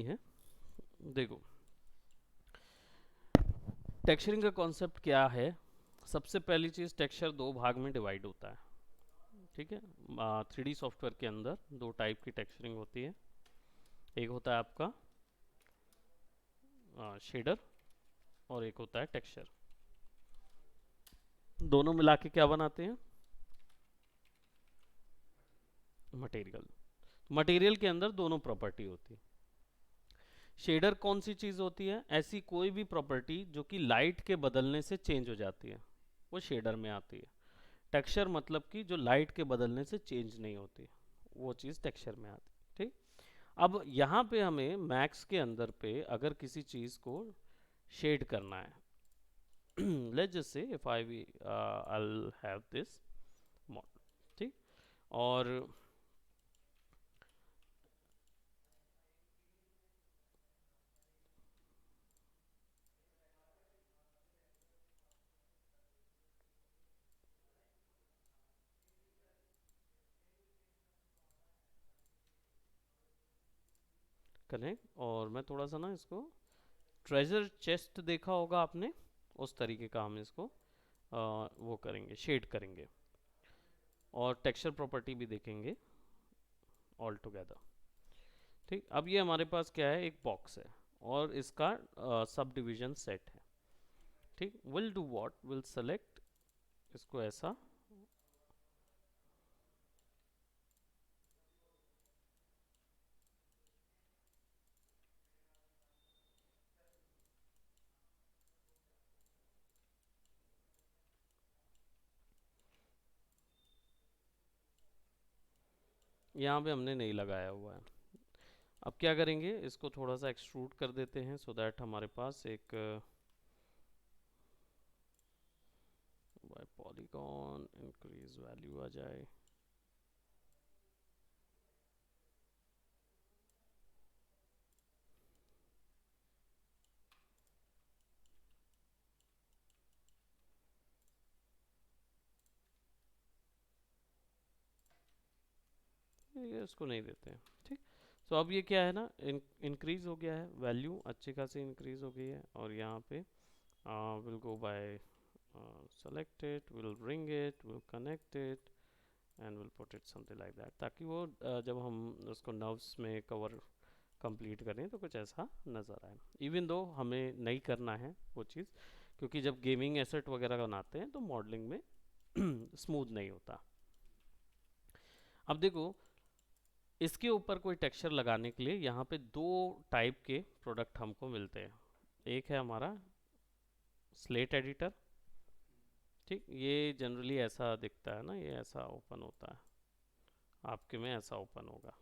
है। देखो, टेक्सचरिंग का कॉन्सेप्ट क्या है। सबसे पहली चीज़, टेक्सचर दो भाग में डिवाइड होता है। ठीक है, 3D सॉफ्टवेयर के अंदर दो टाइप की टेक्सचरिंग होती है। एक होता है आपका शेडर और एक होता है टेक्सचर। दोनों मिला के क्या बनाते हैं? मटेरियल। मटेरियल के अंदर दोनों प्रॉपर्टी होती है। शेडर कौन सी चीज़ होती है? ऐसी कोई भी प्रॉपर्टी जो कि लाइट के बदलने से चेंज हो जाती है, वो शेडर में आती है। टेक्सचर मतलब कि जो लाइट के बदलने से चेंज नहीं होती, वो चीज़ टेक्सचर में आती है। ठीक। अब यहाँ पे हमें मैक्स के अंदर पे अगर किसी चीज़ को शेड करना है, let's just say if I'll have this model। ठीक। और कनेक्ट, और मैं थोड़ा सा ना इसको ट्रेजर चेस्ट देखा होगा आपने, उस तरीके का हम इसको वो करेंगे, शेड करेंगे और टेक्सचर प्रॉपर्टी भी देखेंगे ऑल टुगेदर। ठीक। अब ये हमारे पास क्या है, एक बॉक्स है और इसका सब डिवीजन सेट है। ठीक। Will do what, will select इसको ऐसा, यहाँ पे हमने नहीं लगाया हुआ है। अब क्या करेंगे, इसको थोड़ा सा एक्सट्रूड कर देते हैं सो दैट हमारे पास एक बाय पॉलीगॉन इंक्रीज वैल्यू आ जाए। ये इसको नहीं देते हैं। ठीक। तो अब ये क्या है ना, इंक्रीज हो गया है, वैल्यू अच्छी खासी इंक्रीज हो गई है। और यहाँ पे will go by select it, we'll bring it, we'll connect it and we'll put it something like that, ताकि वो जब हम उसको नर्व्स में कवर कंप्लीट करें तो कुछ ऐसा नज़र आए। इवन दो हमें नहीं करना है वो चीज़, क्योंकि जब गेमिंग एसेट वगैरह बनाते हैं तो मॉडलिंग में स्मूथ नहीं होता। अब देखो, इसके ऊपर कोई टेक्सचर लगाने के लिए यहाँ पे दो टाइप के प्रोडक्ट हमको मिलते हैं। एक है हमारा स्लेट एडिटर। ठीक। ये जनरली ऐसा दिखता है ना, ये ऐसा ओपन होता है, आपके में ऐसा ओपन होगा।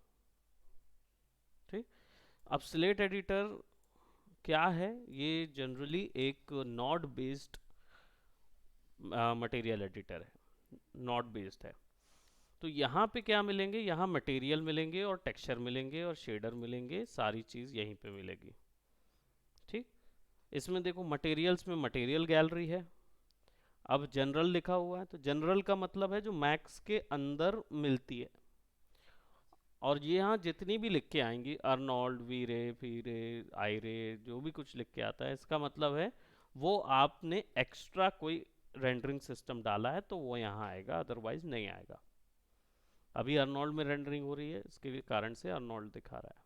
ठीक। अब स्लेट एडिटर क्या है? ये जनरली एक नॉड बेस्ड मटेरियल एडिटर है, नॉड बेस्ड है। तो यहाँ पे क्या मिलेंगे, यहाँ मटेरियल मिलेंगे और टेक्सचर मिलेंगे और शेडर मिलेंगे, सारी चीज़ यहीं पे मिलेगी। ठीक। इसमें देखो, मटेरियल्स में मटेरियल गैलरी है। अब जनरल लिखा हुआ है, तो जनरल का मतलब है जो मैक्स के अंदर मिलती है। और ये यहाँ जितनी भी लिख के आएंगी, अर्नोल्ड, वीरे, फीरे, आयरे, जो भी कुछ लिख के आता है, इसका मतलब है वो आपने एक्स्ट्रा कोई रेंडरिंग सिस्टम डाला है तो वो यहाँ आएगा, अदरवाइज नहीं आएगा। अभी अर्नोल्ड में रेंडरिंग हो रही है, इसके कारण से अर्नोल्ड दिखा रहा है।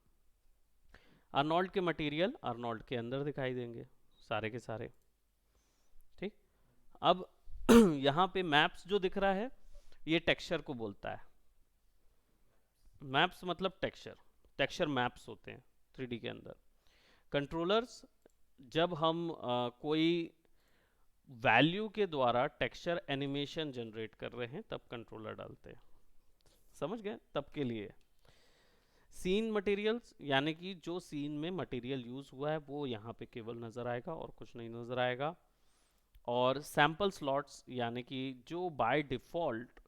अर्नोल्ड के मटेरियल अर्नोल्ड के अंदर दिखाई देंगे, सारे के सारे। ठीक। अब यहाँ पे मैप्स जो दिख रहा है, ये टेक्सचर को बोलता है। मैप्स मतलब टेक्सचर, टेक्सचर मैप्स होते हैं 3D के अंदर। कंट्रोलर्स, जब हम कोई वैल्यू के द्वारा टेक्सचर एनिमेशन जनरेट कर रहे हैं तब कंट्रोलर डालते हैं। समझ गए? तब के लिए सीन मटेरियल्स, यानी कि जो सीन में मटेरियल यूज हुआ है वो यहाँ पे केवल नजर आएगा और कुछ नहीं नजर आएगा। और सैंपल स्लॉट्स, यानी कि जो बाय डिफॉल्ट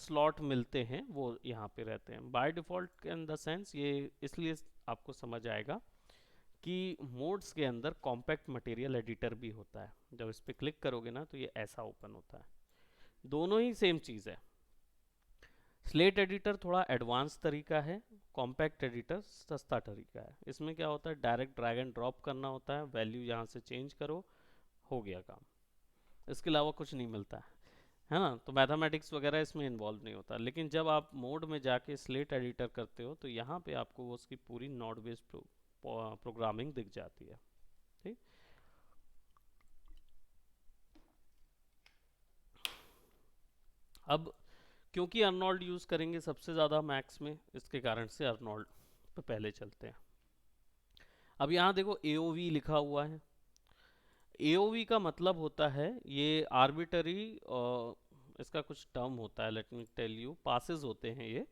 स्लॉट मिलते हैं वो यहाँ पे रहते हैं। By default in the sense, ये इसलिए आपको समझ आएगा कि मोड्स के अंदर कॉम्पैक्ट मटेरियल एडिटर भी होता है। जब इस पर क्लिक करोगे ना तो ये ऐसा ओपन होता है। दोनों ही सेम चीज़ है। स्लेट एडिटर थोड़ा एडवांस तरीका है, कॉम्पैक्ट एडिटर सस्ता तरीका है। इसमें क्या होता है, डायरेक्ट ड्रैग एंड ड्रॉप करना होता है, वैल्यू यहाँ से चेंज करो, हो गया काम। इसके अलावा कुछ नहीं मिलता है ना। तो मैथमेटिक्स वगैरह इसमें इन्वॉल्व नहीं होता। लेकिन जब आप मोड में जाके स्लेट एडिटर करते हो तो यहाँ पे आपको वो उसकी पूरी नोड बेस्ड प्रोग्रामिंग दिख जाती है। ठीक। अब क्योंकि अर्नोल्ड यूज करेंगे सबसे ज्यादा मैथ्स में, इसके कारण से अर्नोल्ड पे पहले चलते हैं। अब यहाँ देखो AOV लिखा हुआ है। AOV का मतलब होता है ये आर्बिटरी, इसका कुछ टर्म होता है, let me tell you, passes होते हैं ये।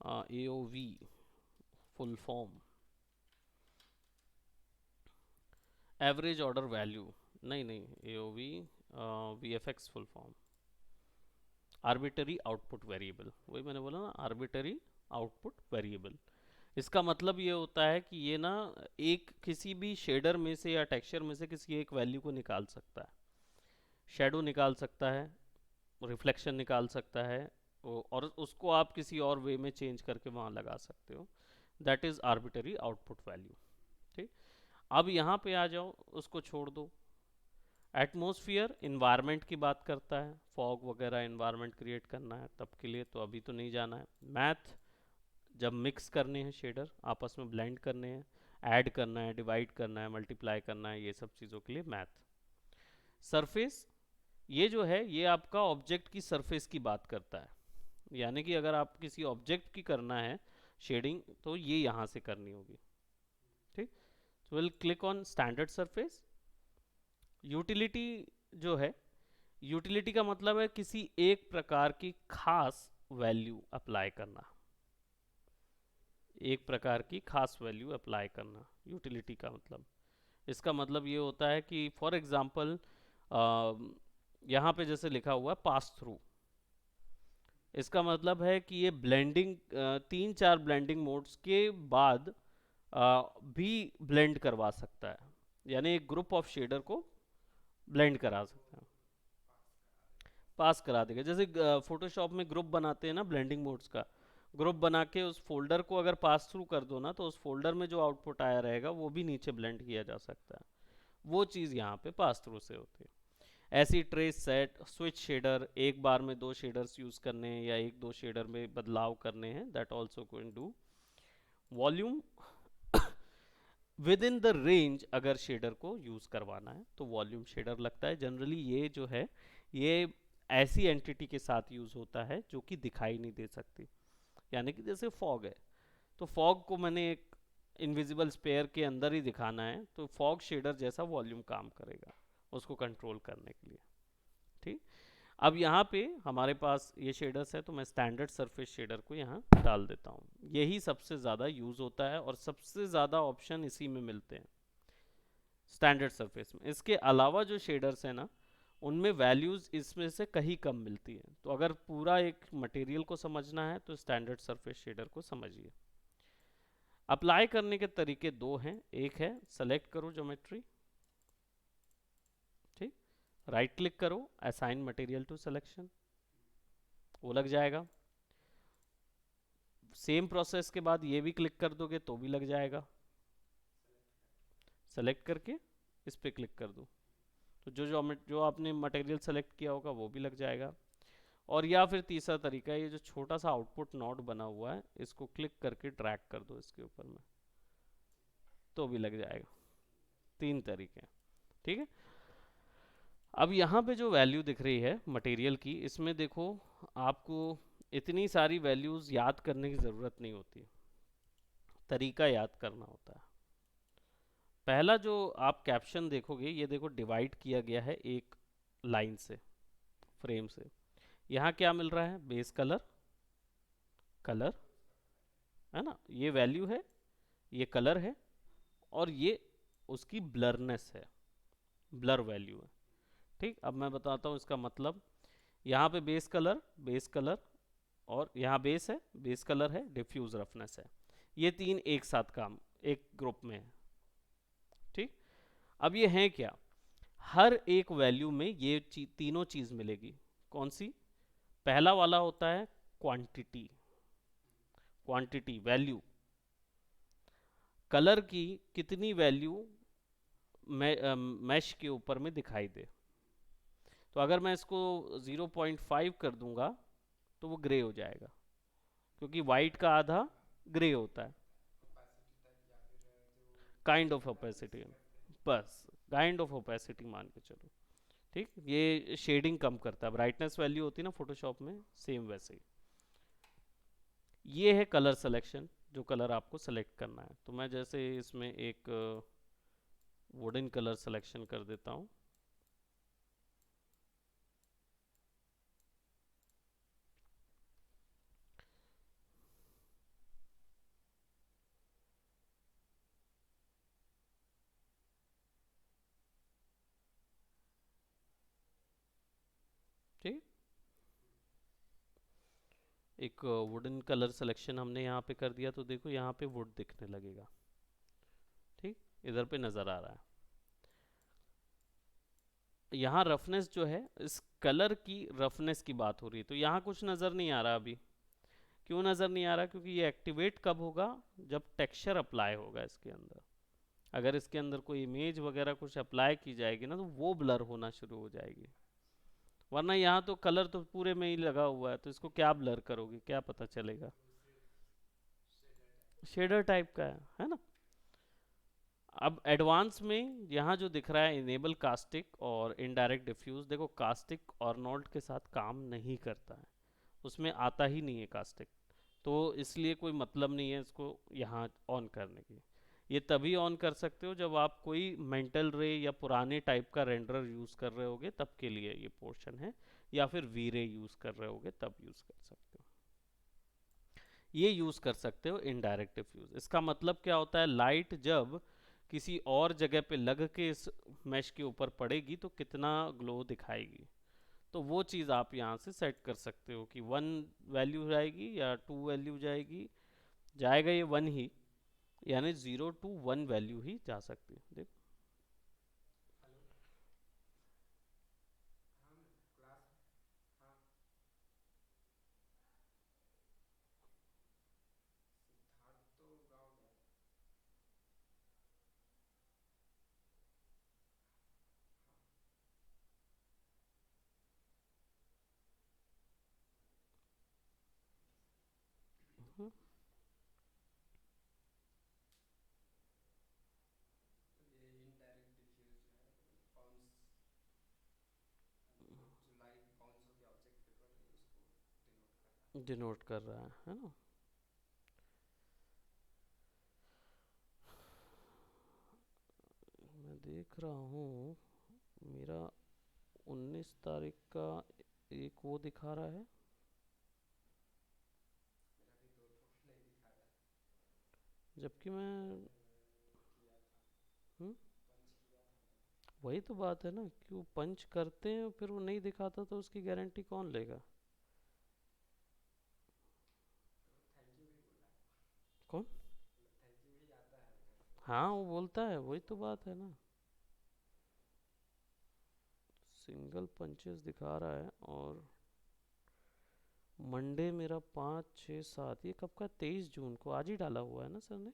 AOV full form average order value, नहीं नहीं, AOV VFX full form arbitrary output variable, वही मैंने बोला ना, आर्बिटरी आउटपुट वेरिएबल। इसका मतलब ये होता है कि ये ना एक किसी भी शेडर में से या टेक्सचर में से किसी एक वैल्यू को निकाल सकता है, शेडो निकाल सकता है, रिफ्लेक्शन निकाल सकता है, और उसको आप किसी और वे में चेंज करके वहाँ लगा सकते हो। That is arbitrary output value. ठीक। अब यहाँ पे आ जाओ, उसको छोड़ दो। एटमॉस्फेयर इन्वायरमेंट की बात करता है, फॉग वगैरह इन्वायरमेंट क्रिएट करना है तब के लिए, तो अभी तो नहीं जाना है। मैथ जब मिक्स करने हैं शेडर, आपस में ब्लेंड करने हैं, ऐड करना है, डिवाइड करना है, मल्टीप्लाई करना है, ये सब चीज़ों के लिए मैथ। सरफेस, ये जो है ये आपका ऑब्जेक्ट की सरफेस की बात करता है, यानी कि अगर आप किसी ऑब्जेक्ट की करना है शेडिंग तो ये यहाँ से करनी होगी। ठीक। तो will click on standard surface. Utility जो है, यूटिलिटी का मतलब है किसी एक प्रकार की खास वैल्यू अप्लाई करना, एक प्रकार की खास वैल्यू अप्लाई करना यूटिलिटी का मतलब। इसका मतलब ये होता है कि फॉर एग्जांपल यहाँ पे जैसे लिखा हुआ है पास थ्रू, इसका मतलब है कि ये ब्लेंडिंग, 3-4 ब्लेंडिंग मोड्स के बाद भी ब्लेंड करवा सकता है, यानी एक ग्रुप ऑफ शेडर को ब्लेंड करा सकता है, पास करा देगा। जैसे फोटोशॉप में ग्रुप बनाते हैं ना ब्लेंडिंग मोड्स का, ग्रुप बना के उस फोल्डर को अगर पास थ्रू कर दो ना, तो उस फोल्डर में जो आउटपुट आया रहेगा वो भी नीचे ब्लेंड किया जा सकता है। वो चीज़ यहाँ पे पास थ्रू से होती है। ऐसी ट्रेस सेट, स्विच शेडर, एक बार में 2 शेडर्स यूज करने हैं या 1-2 शेडर में बदलाव करने हैं, that also can do. Volume, with in the range अगर शेडर को यूज करवाना है तो वॉल्यूम शेडर लगता है। जनरली ये जो है ये ऐसी एंटिटी के साथ यूज होता है जो कि दिखाई नहीं दे सकती, यानी कि जैसे फॉग है, तो फॉग को मैंने एक इनविजिबल स्पेयर के अंदर ही दिखाना है, तो फॉग शेडर जैसा वॉल्यूम काम करेगा उसको कंट्रोल करने के लिए। ठीक। अब यहाँ पे हमारे पास ये शेडर्स है, तो मैं स्टैंडर्ड सरफेस शेडर को यहाँ डाल देता हूँ। यही सबसे ज़्यादा यूज़ होता है और सबसे ज़्यादा ऑप्शन इसी में मिलते हैं, स्टैंडर्ड सरफेस में। इसके अलावा जो शेडर्स है ना, उनमें वैल्यूज़ इसमें से कहीं कम मिलती है। तो अगर पूरा एक मटेरियल को समझना है तो स्टैंडर्ड सरफेस शेडर को समझिए। अप्लाई करने के तरीके 2 हैं। एक है सेलेक्ट करो ज्योमेट्री, ठीक, राइट क्लिक करो, असाइन मटेरियल टू सिलेक्शन, वो लग जाएगा। सेम प्रोसेस के बाद ये भी क्लिक कर दोगे तो भी लग जाएगा। सेलेक्ट करके इस पे क्लिक कर दो तो जो आपने मटेरियल सेलेक्ट किया होगा वो भी लग जाएगा। और या फिर तीसरा तरीका है, ये जो छोटा सा आउटपुट नोड बना हुआ है इसको क्लिक करके ड्रैग कर दो इसके ऊपर में, तो भी लग जाएगा। 3 तरीके हैं। ठीक है। अब यहाँ पे जो वैल्यू दिख रही है मटेरियल की, इसमें देखो आपको इतनी सारी वैल्यूज याद करने की ज़रूरत नहीं होती, तरीका याद करना होता है। पहला जो आप कैप्शन देखोगे, ये देखो डिवाइड किया गया है एक लाइन से, फ्रेम से। यहाँ क्या मिल रहा है, बेस कलर, कलर है ना, ये वैल्यू है, ये कलर है, और ये उसकी ब्लरनेस है, ब्लर वैल्यू है। ठीक। अब मैं बताता हूँ इसका मतलब। यहाँ पे बेस कलर और यहाँ बेस है, बेस कलर है, डिफ्यूज रफनेस है, ये 3 एक साथ काम एक ग्रुप में है। ठीक। अब ये है क्या, हर एक वैल्यू में ये तीनों चीज मिलेगी। कौन सी, पहला वाला होता है क्वांटिटी, क्वांटिटी वैल्यू, कलर की कितनी वैल्यू मैश के ऊपर में दिखाई दे। तो अगर मैं इसको 0.5 कर दूंगा तो वो ग्रे हो जाएगा, क्योंकि वाइट का आधा ग्रे होता है। काइंड ऑफ ओपेसिटी, बस काइंड ऑफ ओपेसिटी मान के चलो। ठीक, ये शेडिंग कम करता है, ब्राइटनेस वैल्यू होती है ना फोटोशॉप में, सेम वैसे ही। ये है कलर सिलेक्शन, जो कलर आपको सेलेक्ट करना है। तो मैं जैसे इसमें एक वुडन कलर सिलेक्शन कर देता हूँ। ठीक, एक वुडन कलर सिलेक्शन हमने यहाँ पे कर दिया, तो देखो यहाँ पे वुड दिखने लगेगा। ठीक, इधर पे नज़र आ रहा है। यहाँ रफनेस जो है, इस कलर की रफनेस की बात हो रही है, तो यहाँ कुछ नज़र नहीं आ रहा अभी। क्यों नज़र नहीं आ रहा? क्योंकि ये एक्टिवेट कब होगा? जब टेक्सचर अप्लाई होगा इसके अंदर। अगर इसके अंदर कोई इमेज वगैरह कुछ अप्लाई की जाएगी ना, तो वो ब्लर होना शुरू हो जाएगी। वरना यहाँ तो कलर तो पूरे में ही लगा हुआ है, तो इसको क्या ब्लर करोगे, क्या पता चलेगा? शेडर टाइप का है ना। अब एडवांस में यहाँ जो दिख रहा है इनेबल कास्टिक और इनडायरेक्ट डिफ्यूज, देखो कास्टिक अर्नोल्ड के साथ काम नहीं करता है, उसमें आता ही नहीं है कास्टिक। तो इसलिए कोई मतलब नहीं है इसको यहाँ ऑन करने की। ये तभी ऑन कर सकते हो जब आप कोई मेंटल रे या पुराने टाइप का रेंडर यूज़ कर रहे होगे, तब के लिए ये पोर्शन है। या फिर वी रे यूज़ कर रहे होगे तब यूज़ कर सकते हो। ये यूज़ कर सकते हो इनडायरेक्ट डिफ्यूज। इसका मतलब क्या होता है? लाइट जब किसी और जगह पे लग के इस मैश के ऊपर पड़ेगी तो कितना ग्लो दिखाएगी। तो वो चीज़ आप यहाँ से सेट कर सकते हो कि 1 वैल्यू जाएगी या 2 वैल्यू जाएगी। जाएगा ये 1 ही, यानी 0 to 1 वैल्यू ही जा सकती है। देख, हम्म, डिनोट कर रहा है ना। मैं देख रहा हूँ, मेरा 19 तारीख का एक वो दिखा रहा है, जबकि मैं हम्म, वही तो बात है ना, क्यों पंच करते हैं फिर वो नहीं दिखाता, तो उसकी गारंटी कौन लेगा? कौन? हाँ, वो बोलता है, वही तो बात है ना। सिंगल पंचेस दिखा रहा है। और मंडे मेरा 5 6 7, ये कब का? 23 जून को, आज ही डाला हुआ है ना सर ने।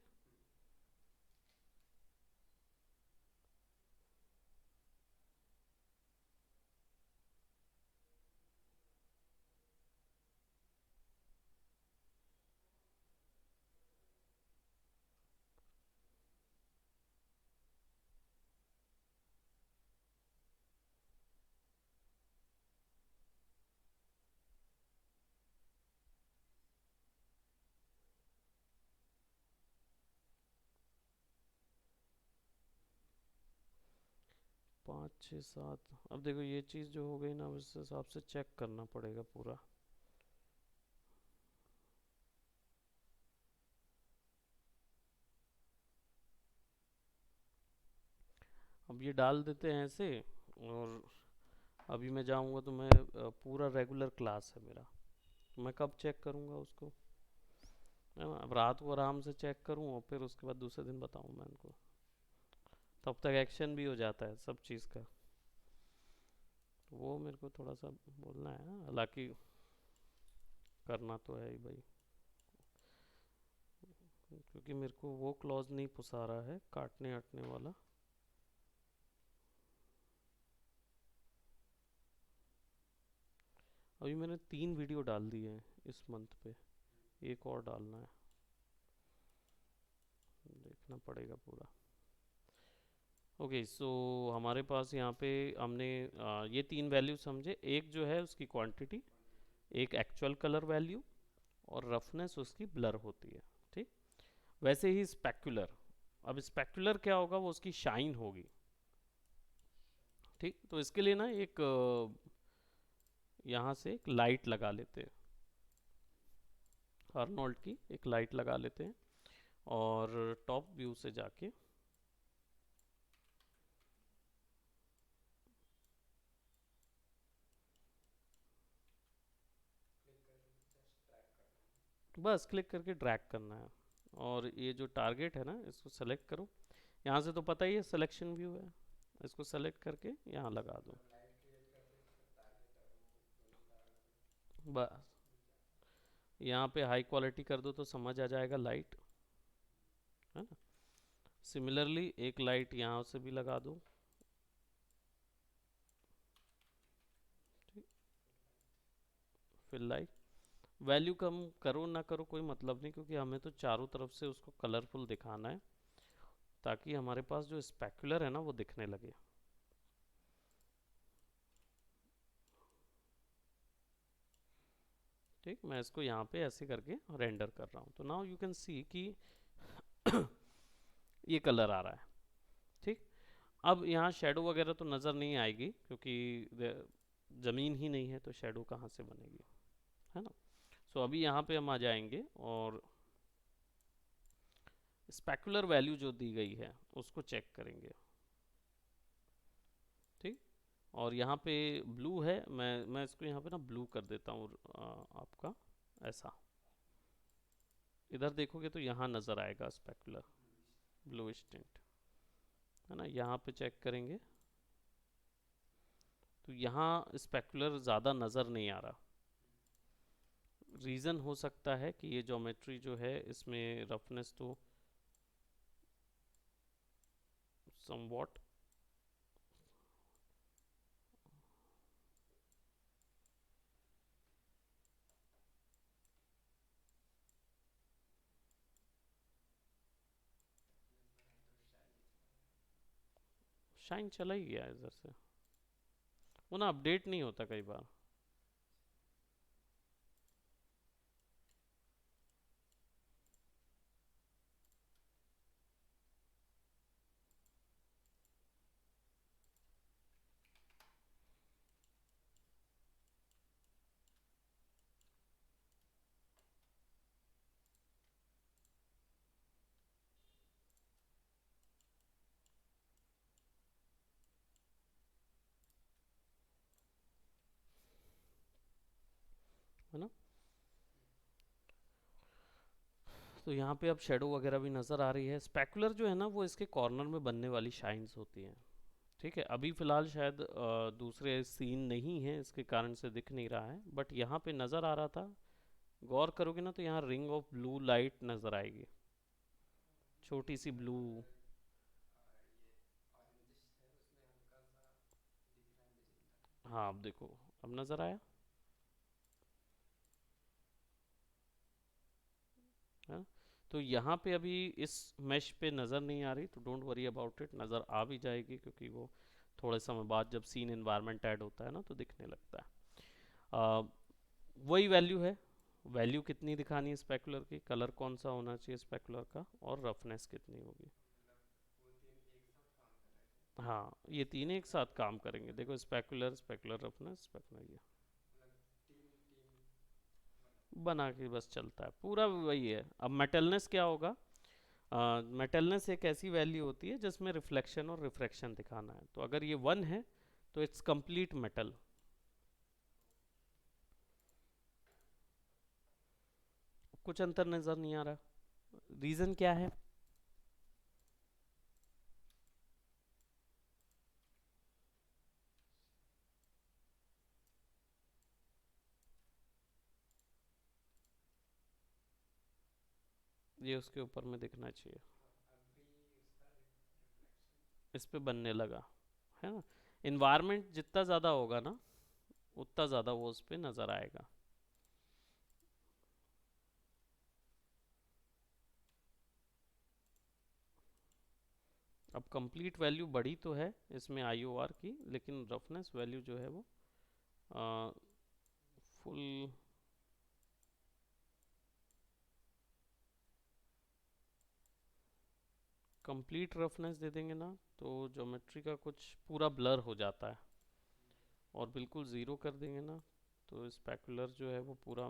5 6 7, अब देखो ये चीज़ जो हो गई ना, उस हिसाब से चेक करना पड़ेगा पूरा। अब ये डाल देते हैं ऐसे। और अभी मैं जाऊंगा तो मैं पूरा रेगुलर क्लास है मेरा, तो मैं कब चेक करूंगा उसको? है ना, अब रात को आराम से चेक करूँ और फिर उसके बाद दूसरे दिन बताऊँ मैं उनको, तब तक एक्शन भी हो जाता है सब चीज़ का। वो मेरे को थोड़ा सा बोलना है, हालांकि करना तो है ही भाई, क्योंकि मेरे को वो क्लॉज नहीं पुसा रहा है काटने हटने वाला। अभी मैंने 3 वीडियो डाल दिए हैं इस मंथ पे, एक और डालना है, देखना पड़ेगा पूरा। ओके सो हमारे पास यहाँ पे हमने ये 3 वैल्यू समझे, एक जो है उसकी क्वांटिटी, एक एक्चुअल कलर वैल्यू, और रफनेस उसकी ब्लर होती है। ठीक, वैसे ही स्पेक्युलर, अब स्पेक्युलर क्या होगा, वो उसकी शाइन होगी। ठीक, तो इसके लिए ना एक यहाँ से एक लाइट लगा लेते हैं, अर्नोल्ड की एक लाइट लगा लेते हैं, और टॉप व्यू से जाके बस क्लिक करके ड्रैग करना है, और ये जो टारगेट है ना इसको सेलेक्ट करो, यहाँ से तो पता ही है सिलेक्शन व्यू है, इसको सेलेक्ट करके यहाँ लगा दो बस। यहाँ पे हाई क्वालिटी कर दो तो समझ आ जाएगा लाइट, है ना। सिमिलरली एक लाइट यहाँ से भी लगा दो, ठीक, फिर लाइट वैल्यू कम करो ना करो कोई मतलब नहीं, क्योंकि हमें तो चारों तरफ से उसको कलरफुल दिखाना है, ताकि हमारे पास जो स्पेक्युलर है ना वो दिखने लगे। ठीक, मैं इसको यहाँ पे ऐसे करके रेंडर कर रहा हूँ, तो नाउ यू कैन सी कि ये कलर आ रहा है। ठीक, अब यहाँ शेडो वगैरह तो नज़र नहीं आएगी, क्योंकि ज़मीन ही नहीं है तो शेडो कहाँ से बनेगी, है ना। सो अभी यहाँ पे हम आ जाएंगे और स्पेकुलर वैल्यू जो दी गई है उसको चेक करेंगे। ठीक, और यहाँ पे ब्लू है, मैं इसको यहाँ पे ना ब्लू कर देता हूँ आपका ऐसा, इधर देखोगे तो यहाँ नज़र आएगा स्पेकुलर ब्लू टिंट, है ना। यहाँ पे चेक करेंगे तो यहाँ स्पेकुलर ज़्यादा नज़र नहीं आ रहा। रीज़न हो सकता है कि ये ज्योमेट्री जो है इसमें रफनेस तो समवॉट, शाइन चला ही गया इधर से, वो ना अपडेट नहीं होता कई बार। है ना, तो यहाँ पे अब शेडो वगैरह भी नज़र आ रही है। स्पेकुलर जो है ना वो इसके कॉर्नर में बनने वाली शाइन्स होती हैं। ठीक है, अभी फ़िलहाल शायद दूसरे सीन नहीं है इसके कारण से दिख नहीं रहा है, बट यहाँ पे नज़र आ रहा था। गौर करोगे ना तो यहाँ रिंग ऑफ ब्लू लाइट नज़र आएगी, छोटी सी ब्लू। हाँ अब देखो, अब नज़र आया है। तो यहाँ पे अभी इस मेश पे नज़र नहीं आ रही, तो डोंट वरी अबाउट इट, नज़र आ भी जाएगी, क्योंकि वो थोड़े समय बाद जब सीन इन्वायरमेंट ऐड होता है ना तो दिखने लगता है। वही वैल्यू है, वैल्यू कितनी दिखानी है स्पेकुलर की, कलर कौन सा होना चाहिए स्पेकुलर का, और रफनेस कितनी होगी। हाँ, ये तीन एक साथ काम करेंगे, देखो स्पेकुलर, स्पेकुलर रफनेस, स्पेकुलर, ये बना के बस चलता है पूरा वही है। अब मेटलनेस क्या होगा, मेटलनेस एक ऐसी वैल्यू होती है जिसमें रिफ्लेक्शन और रिफ्रैक्शन दिखाना है, तो अगर ये 1 है तो इट्स कंप्लीट मेटल। कुछ अंतर नज़र नहीं आ रहा, रीज़न क्या है। ये उसके ऊपर में दिखना चाहिए, इस पे बनने लगा है ना। इन्वायरमेंट जितना ज़्यादा होगा ना उतना ज़्यादा वो उस पे नज़र आएगा। अब कंप्लीट वैल्यू बढ़ी तो है इसमें IOR की, लेकिन रफनेस वैल्यू जो है वो फुल कंप्लीट रफनेस दे देंगे ना तो ज्योमेट्री का कुछ पूरा ब्लर हो जाता है, और बिल्कुल ज़ीरो कर देंगे ना तो स्पेकुलर जो है वो पूरा,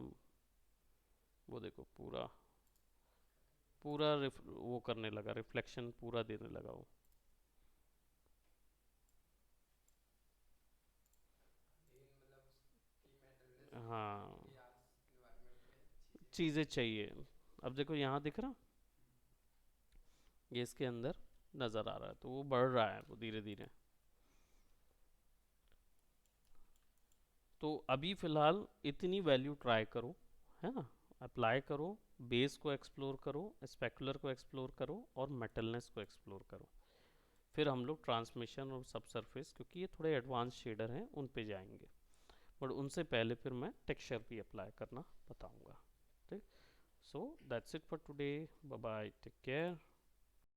वो देखो पूरा पूरा वो करने लगा, रिफ्लेक्शन पूरा देने लगा वो। हाँ, चीज़ें चाहिए। अब देखो यहाँ दिख रहा, ये इसके अंदर नज़र आ रहा है तो वो बढ़ रहा है वो धीरे धीरे। तो अभी फ़िलहाल इतनी वैल्यू ट्राई करो, है ना, अप्लाई करो, बेस को एक्सप्लोर करो, स्पेकुलर को एक्सप्लोर करो और मेटलनेस को एक्सप्लोर करो। फिर हम लोग ट्रांसमिशन और सब सरफेस, क्योंकि ये थोड़े एडवांस शेडर हैं, उन पे जाएंगे, बट उनसे पहले फिर मैं टेक्सचर भी अप्लाई करना बताऊंगा। ठीक, so that's it for today, bye bye, take care.